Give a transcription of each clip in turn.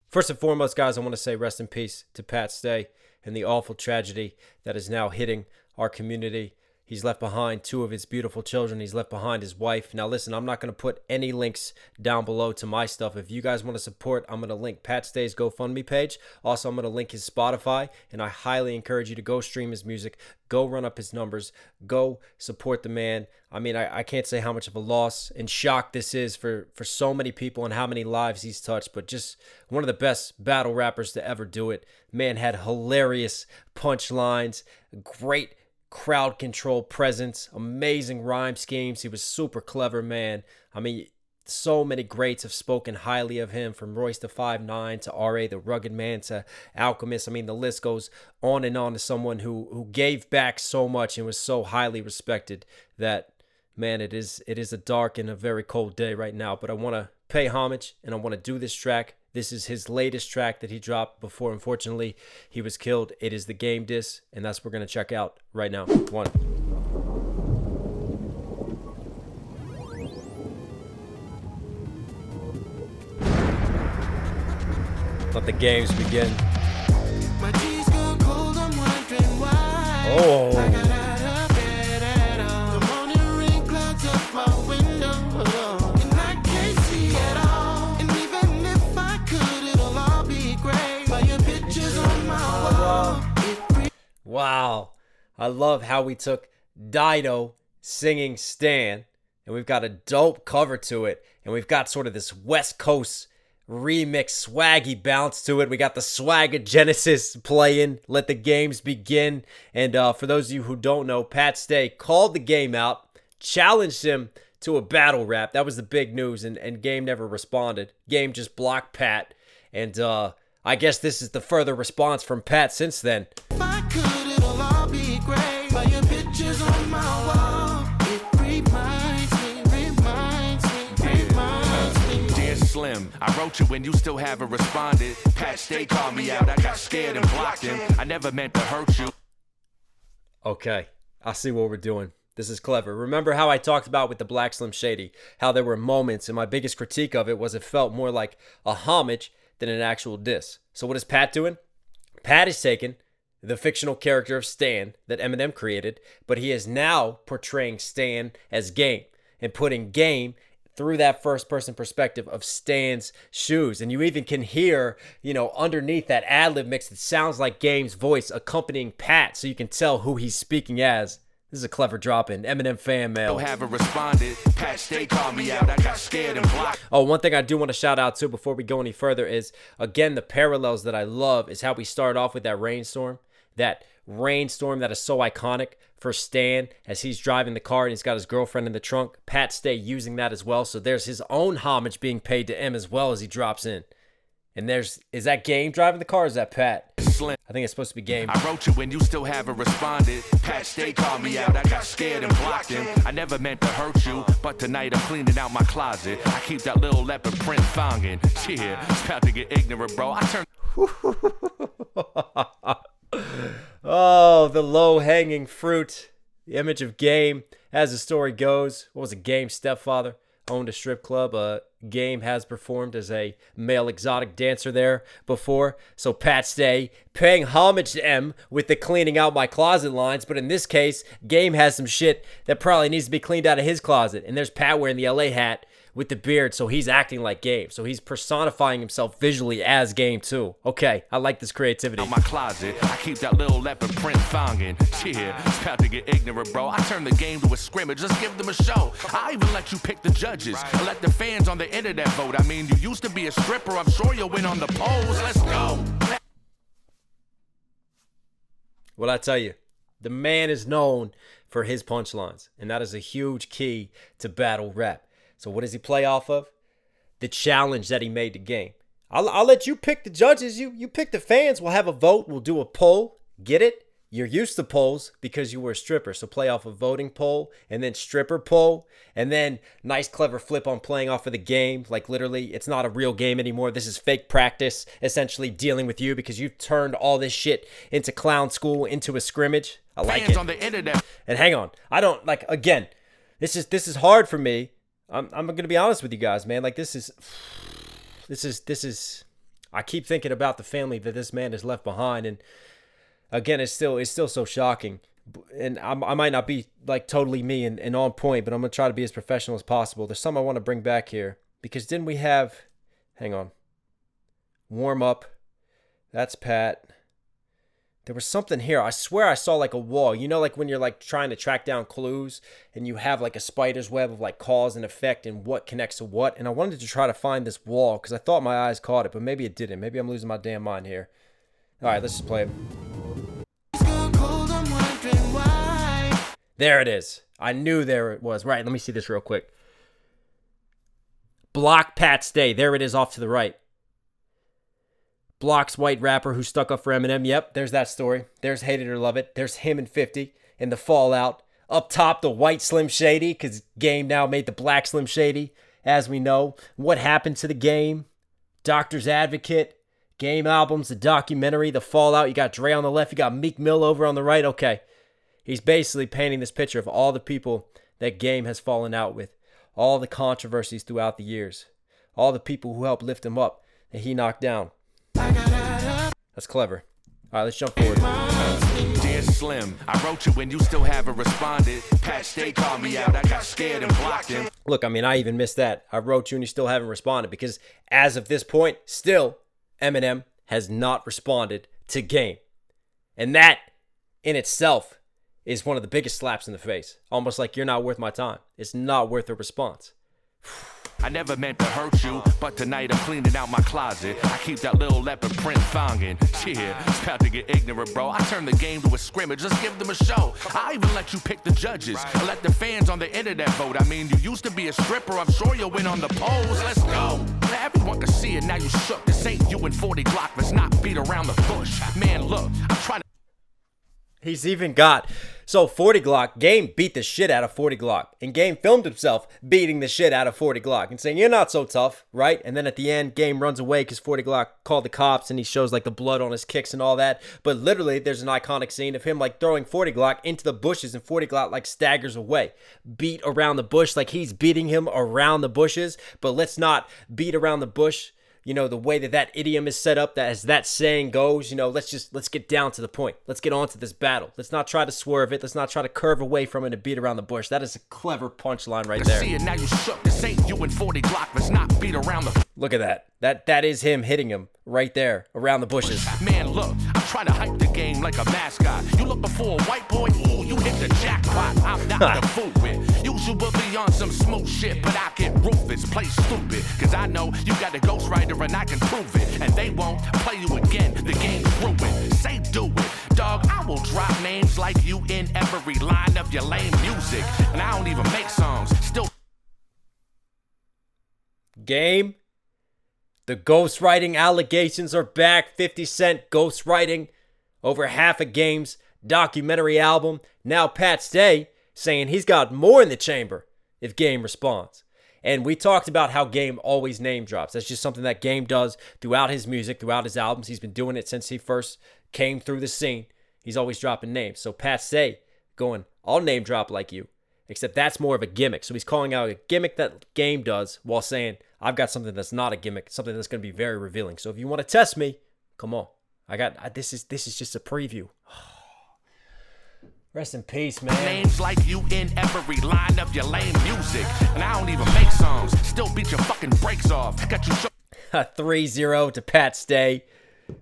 First and foremost, guys, I want to say rest in peace to Pat Stay and the awful tragedy that is now hitting our community. He's left behind two of his beautiful children. He's left behind his wife. Now, listen, I'm not going to put any links down below to my stuff. If you guys want to support, I'm going to link Pat Stay's GoFundMe page. Also, I'm going to link his Spotify, and I highly encourage you to go stream his music, go run up his numbers, go support the man. I mean, I can't say how much of a loss and shock this is for so many people and how many lives he's touched, but just one of the best battle rappers to ever do it. Man had hilarious punchlines, great crowd control presence, amazing rhyme schemes. He was super clever, man. I mean, so many greats have spoken highly of him, from Royce to 5'9" to R.A. the Rugged Man to Alchemist. I mean, the list goes on and on, to someone who gave back so much and was so highly respected that, man, it is a dark and a very cold day right now. But I want to pay homage and I want to do this track. This is his latest track that he dropped before, unfortunately, he was killed. It is the Game DISS, and that's what we're going to check out right now. One. Let the games begin. Oh. Wow. I love how we took Dido singing Stan, and we've got a dope cover to it, and we've got sort of this West Coast remix swaggy bounce to it. We got the swagger Genesis playing, Let the Games Begin. And for those of you who don't know, Pat Stay called the Game out, challenged him to a battle rap. That was the big news, and Game never responded. Game just blocked Pat, and I guess this is the further response from Pat since then. If I could, it'll all be great. By your pictures on my wall, it reminds me. Dear Slim, I wrote you when you still haven't responded. Pat Stay called me out, I got scared and blocked him. I never meant to hurt you. Okay, I see what we're doing. This is clever. Remember how I talked about with the Black Slim Shady, how there were moments, and my biggest critique of it was it felt more like a homage than an actual diss. So what is Pat doing? Pat is taking the fictional character of Stan that Eminem created, but he is now portraying Stan as Game and putting Game through that first-person perspective of Stan's shoes. And you even can hear, underneath that ad-lib mix, it sounds like Game's voice accompanying Pat, so you can tell who he's speaking as. This is a clever drop in Eminem fan mail. Haven't responded. Pat Stay called me out. I got scared and blocked. Oh, one thing I do want to shout out to before we go any further is, again, the parallels that I love is how we start off with that rainstorm. That rainstorm that is so iconic for Stan as he's driving the car and he's got his girlfriend in the trunk. Pat Stay using that as well. So there's his own homage being paid to M as well as he drops in. And is that Game driving the car or is that Pat? Slim. I think it's supposed to be Game. I wrote you when you still haven't responded. Pat Stay called me out, I got scared and blocked him. I never meant to hurt you, but tonight I'm cleaning out my closet. I keep that little leopard print thongin'. Yeah, it's about to get ignorant, bro. I turn. Oh, the low-hanging fruit. The image of Game. As the story goes, what was it? Game's stepfather owned a strip club. Game has performed as a male exotic dancer there before. So Pat Stay paying homage to M with the cleaning out my closet lines. But in this case, Game has some shit that probably needs to be cleaned out of his closet. And there's Pat wearing the LA hat with the beard, so he's acting like Game. So he's personifying himself visually as Game too. Okay, I like this creativity. In my closet, I keep that little leopard print thongin'. Yeah, it's about to get ignorant, bro. I turn the game to a scrimmage, let's give them a show. I even let you pick the judges. I let the fans on the internet vote. I mean, you used to be a stripper, I'm sure you'll win on the polls. Let's go. Well, I tell you, the man is known for his punchlines, and that is a huge key to battle rap. So what does he play off of? The challenge that he made the Game. I'll let you pick the judges. You pick the fans. We'll have a vote. We'll do a poll. Get it? You're used to polls because you were a stripper. So play off a voting poll and then stripper poll. And then nice, clever flip on playing off of the game. Like literally, it's not a real game anymore. This is fake practice, essentially dealing with you because you've turned all this shit into clown school, into a scrimmage. I like fans it. On the internet. And hang on. I don't, again, this is hard for me. I'm going to be honest with you guys, man. This is I keep thinking about the family that this man has left behind, and again, it's still so shocking. And I might not be like totally me and on point, but I'm gonna try to be as professional as possible. There's something I want to bring back here, because didn't we have? Hang on. Warm up. That's Pat. There was something here. I swear I saw like a wall. You know, like when you're like trying to track down clues and you have like a spider's web of like cause and effect and what connects to what. And I wanted to try to find this wall because I thought my eyes caught it, but maybe it didn't. Maybe I'm losing my damn mind here. All right, let's just play it. There it is. I knew there it was. Right, let me see this real quick. Block Pat Stay. There it is off to the right. Blocks white rapper who stuck up for Eminem. Yep, there's that story. There's Hate It or Love It. There's him and 50 in the fallout. Up top, the white Slim Shady, because Game now made the black Slim Shady, as we know. What happened to the Game? Doctor's Advocate. Game albums, the documentary, the fallout. You got Dre on the left. You got Meek Mill over on the right. Okay. He's basically painting this picture of all the people that Game has fallen out with. All the controversies throughout the years. All the people who helped lift him up that he knocked down. That's clever. All right, let's jump forward. Dear Slim, I wrote you when you still haven't responded. Patch, they called me out. I got scared and blocked him. Look, I mean, I even missed that. I wrote you and you still haven't responded, because as of this point, still, Eminem has not responded to Game. And that in itself is one of the biggest slaps in the face. Almost like you're not worth my time. It's not worth a response. I never meant to hurt you, but tonight I'm cleaning out my closet. I keep that little leopard print thongin'. Yeah, it's about to get ignorant, bro. I turn the game to a scrimmage, let's give them a show. I even let you pick the judges. I let the fans on the internet vote. I mean, you used to be a stripper, I'm sure you'll win on the polls. Let's go. Now everyone can see it, now you shook. This ain't you and 40 Glock, let's not beat around the bush. Man, look, I'm trying to... He's even got... So 40 Glock, Game beat the shit out of 40 Glock. And Game filmed himself beating the shit out of 40 Glock and saying, you're not so tough, right? And then at the end, Game runs away because 40 Glock called the cops and he shows like the blood on his kicks and all that. But literally, there's an iconic scene of him like throwing 40 Glock into the bushes and 40 Glock like staggers away. Beat around the bush like he's beating him around the bushes. But let's not beat around the bush. You know, the way that idiom is set up, that as that saying goes, you know, let's get down to the point. Let's get on to this battle. Let's not try to swerve it. Let's not try to curve away from it and beat around the bush. That is a clever punchline right there. See it, now you shook. This ain't you and 40 Glock. Let's not beat around the... Look at that. That is him hitting him right there around the bushes. Man, look, I'm trying to hype the game like a mascot. You look before a white boy, ooh, you hit the jackpot. I'm not the fool with. Usually we'll be on some smooth shit, but I get ruthless, play stupid. Cause I know you got a ghostwriter and I can prove it. And they won't play you again, the game's ruined. Say do it, dog, I will drop names like you in every line of your lame music. And I don't even make songs, still... Game. The ghostwriting allegations are back. 50 Cent ghostwriting over half a Game's documentary album. Now Pat Stay saying he's got more in the chamber if Game responds. And we talked about how Game always name drops. That's just something that Game does throughout his music, throughout his albums. He's been doing it since he first came through the scene. He's always dropping names. So Pat Stay going, I'll name drop like you. Except that's more of a gimmick. So he's calling out a gimmick that Game does while saying, I've got something that's not a gimmick, something that's going to be very revealing. So if you want to test me, come on. This is just a preview. Rest in peace, man. Names like you in every line of your lame music. And I don't even make songs. Still beat your fucking brakes off. Got you 3-0 to Pat Stay.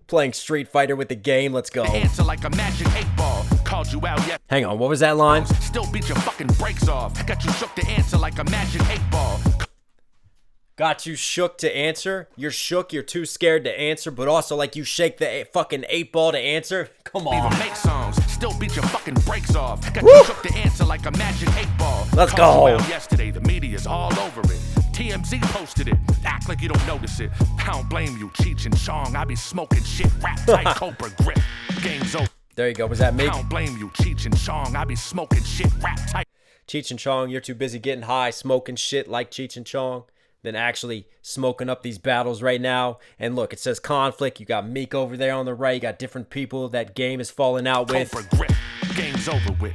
Playing Street Fighter with the Game. Let's go. Answer like a magic 8-ball. Called you out yet. Hang on, what was that line? Still beat your fucking brakes off. Got you shook to answer like a magic 8-ball. Got you shook to answer? You're shook, you're too scared to answer, but also like you shake the fucking 8-ball to answer? Come on. Even make songs, still beat your fucking brakes off. Got you shook to answer like a magic 8-ball. Let's go. Yesterday, the media's all over it. TMZ posted it. Act like you don't notice it. I don't blame you, Cheech and Chong. I be smoking shit, rap tight, Cobra grip. Game's over. There you go. Was that me? I don't blame you, Cheech and Chong. I be smoking shit, rap tight. Cheech and Chong, you're too busy getting high, smoking shit like Cheech and Chong than actually smoking up these battles right now. And look, it says conflict. You got Meek over there on the right. You got different people that Game is falling out with. Cobra grip. Game's over with.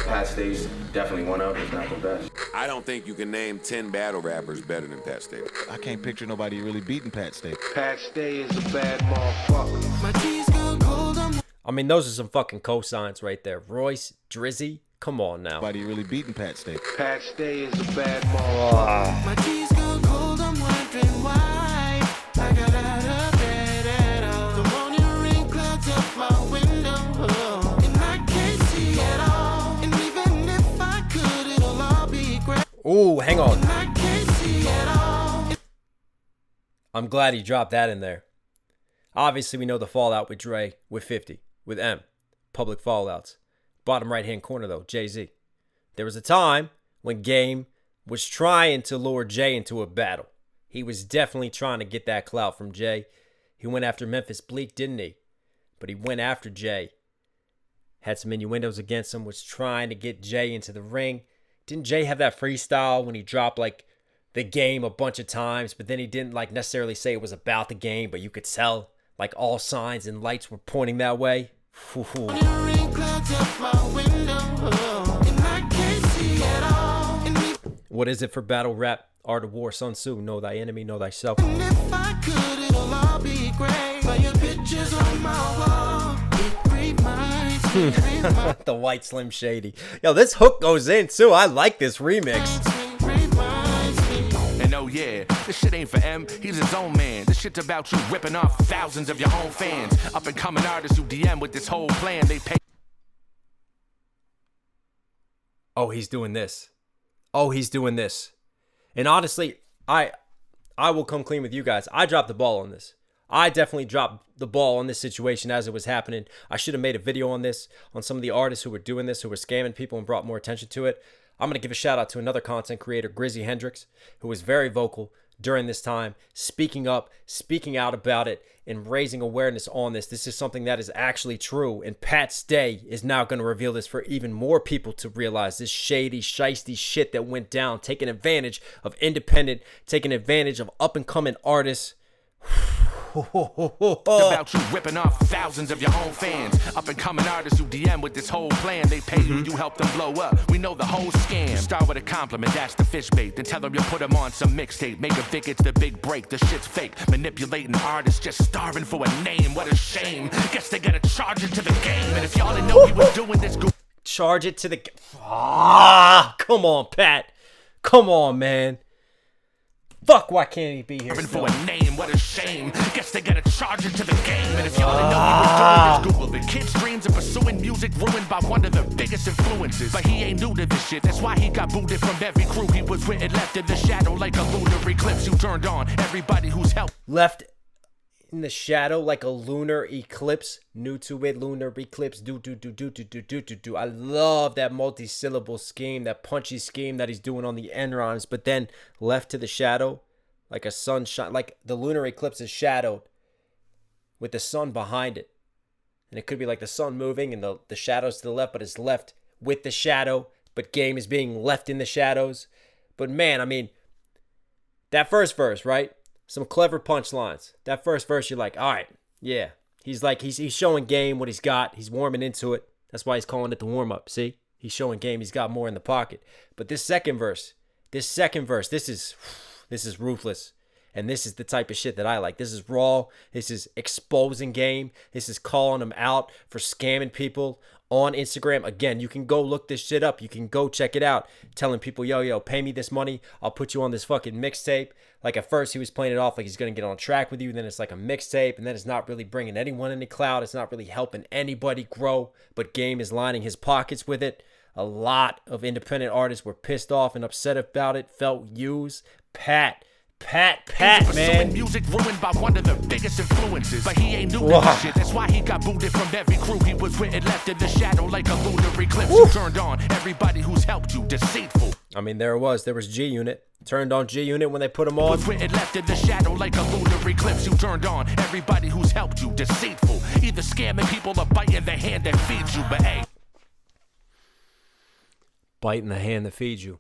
Pat Stay's definitely one of, if not the best. I don't think you can name 10 battle rappers better than Pat Stay. I can't picture nobody really beating Pat Stay. Pat Stay is a bad motherfucker. My G's go cold, I mean, those are some fucking cosigns right there. Royce, Drizzy, come on now. Nobody really beating Pat Stay. Pat Stay is a bad motherfucker. my G's go cold, I'm wondering why I got out of bed at all. The morning rain clouds up my window, and I can't see at all. And even if I could, it'll all be great. Ooh, hang on. And I can't see at all. I'm glad he dropped that in there. Obviously, we know the fallout with Dre, with 50, with M. Public fallouts. Bottom right-hand corner, though, Jay-Z. There was a time when Game was trying to lure Jay into a battle. He was definitely trying to get that clout from Jay. He went after Memphis Bleak, didn't he? But he went after Jay. Had some innuendos against him, was trying to get Jay into the ring. Didn't Jay have that freestyle when he dropped, like, the game a bunch of times, but then he didn't, like, necessarily say it was about the game, but you could tell, like, all signs and lights were pointing that way? Rain clouds up my window, and I can't see at all. And What is it for battle rap? Art of War, Sun Tzu, know thy enemy, know thyself. if I could, it'll all be great. But your pictures on my wall, it reminds me, The White Slim Shady. Yo, this hook goes in, too. I like this remix. reminds me. And oh yeah, this shit ain't for M, he's his own man. This shit's about you ripping off thousands of your own fans. Up and coming artists who DM with this whole plan. They pay. Oh, he's doing this. Oh, he's doing this. And honestly, I will come clean with you guys. I dropped the ball on this. I definitely dropped the ball on this situation as it was happening. I should have made a video on this, on some of the artists who were doing this, who were scamming people and brought more attention to it. I'm going to give a shout out to another content creator, Grizzy Hendrix, who was very vocal during this time, speaking up, speaking out about it, and raising awareness on this. This is something that is actually true, and Pat Stay is now going to reveal this for even more people to realize this shady, shiesty shit that went down, taking advantage of independent, taking advantage of up-and-coming artists. About you ripping off thousands of your own fans. Up and coming artists who DM with this whole plan. They pay you, you help them blow up. We know the whole scam. Start with a compliment, that's the fish bait. Then tell them you put them on some mixtape. Make a Vic, it's the big break. The shit's fake. Manipulating artists, just starving for a name. What a shame. Guess they gotta charge it to the game. And if y'all didn't know he was doing this, Charge it to the... come on, Pat. Come on, man. Fuck, why can't he be here for still? a name, what a shame. Guess they gotta charge it to the game. And if y'all didn't know he was doing this, Google the kid's dreams of pursuing music ruined by one of the biggest influences. But he ain't new to this shit, that's why he got booted from every crew he was with and left in the shadow like a lunar eclipse. You turned on everybody who's helped. Left in the shadow like a lunar eclipse. New to it, lunar eclipse. Do. I love that multi-syllable scheme, that punchy scheme that he's doing on the end rhymes. But then left to the shadow like a sunshine, like the lunar eclipse is shadowed with the sun behind it. And it could be like the sun moving and the shadows to the left, but it's left with the shadow. But Game is being left in the shadows. But man, I mean, that first verse, right? Some clever punchlines. That first verse, you're like, all right, yeah. He's like, he's showing Game what he's got. He's warming into it. That's why he's calling it the warm-up. See? He's showing Game he's got more in the pocket. But this second verse, this is ruthless. And this is the type of shit that I like. This is raw. This is exposing Game. This is calling him out for scamming people on Instagram. Again, you can go look this shit up. You can go check it out. Telling people, yo, pay me this money. I'll put you on this fucking mixtape. Like at first he was playing it off like he's going to get on track with you. Then it's like a mixtape. And then it's not really bringing anyone any clout. It's not really helping anybody grow. But Game is lining his pockets with it. A lot of independent artists were pissed off and upset about it. Felt used. Pat, man. Music ruined by one of the biggest influences. But he ain't new to this shit. That's why he got booted from every crew he was with and left in the shadow like a lunar eclipse. You turned on everybody who's helped you. Deceitful. I mean, there was G Unit. Turned on G Unit when they put him on. Was with and left in the shadow like a lunar eclipse. You turned on everybody who's helped you. Deceitful. Either scamming people or biting the hand that feeds you. But hey, biting the hand that feeds you.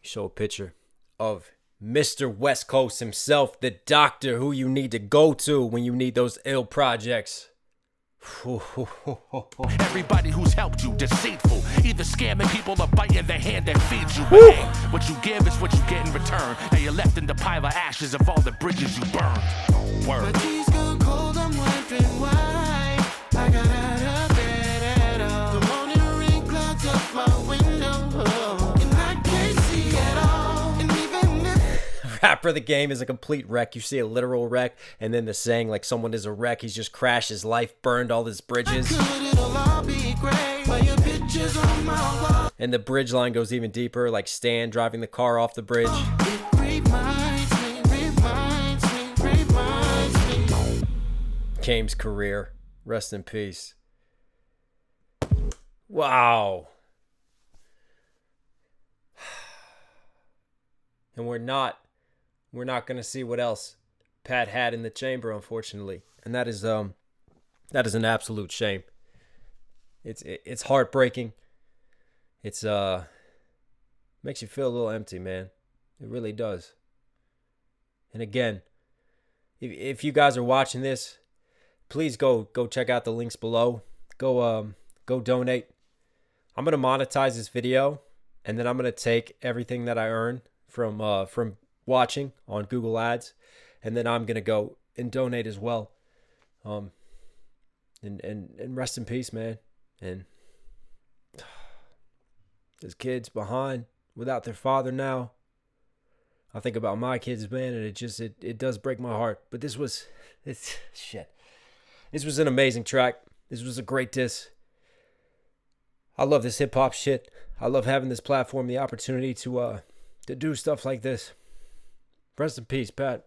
Show a picture of Mr. West Coast himself, the doctor who you need to go to when you need those ill projects. Everybody who's helped you, deceitful. Either scamming people or biting the hand that feeds you. But hey, what you give is what you get in return. Now you're left in the pile of ashes of all the bridges you burned. My Word. tea's gone cold, I'm wondering why I got out of bed at all. The morning rain clouds up my window, and I can't see at all. And even if Rapper the game is a complete wreck. You see a literal wreck, and then the saying like someone is a wreck. He's just crashed his life, burned all his bridges. could, it'll all be great. But your pictures on my wall. And the bridge line goes even deeper, like Stan driving the car off the bridge. It reminds me, reminds me, reminds me. Kame's career. Rest in peace. Wow. And we're not going to see what else Pat had in the chamber, unfortunately. And that is an absolute shame. It's heartbreaking. It's makes you feel a little empty, man. It really does. And again, if you guys are watching this, please go check out the links below. Go donate. I'm gonna monetize this video, and then I'm gonna take everything that I earn from watching on Google Ads, and then I'm gonna go and donate as well. And rest in peace, man. And there's kids behind without their father now. I think about my kids, man, and it does break my heart. But this was an amazing track. This was a great diss. I love this hip hop shit. I love having this platform, the opportunity to do stuff like this. Rest in peace, Pat.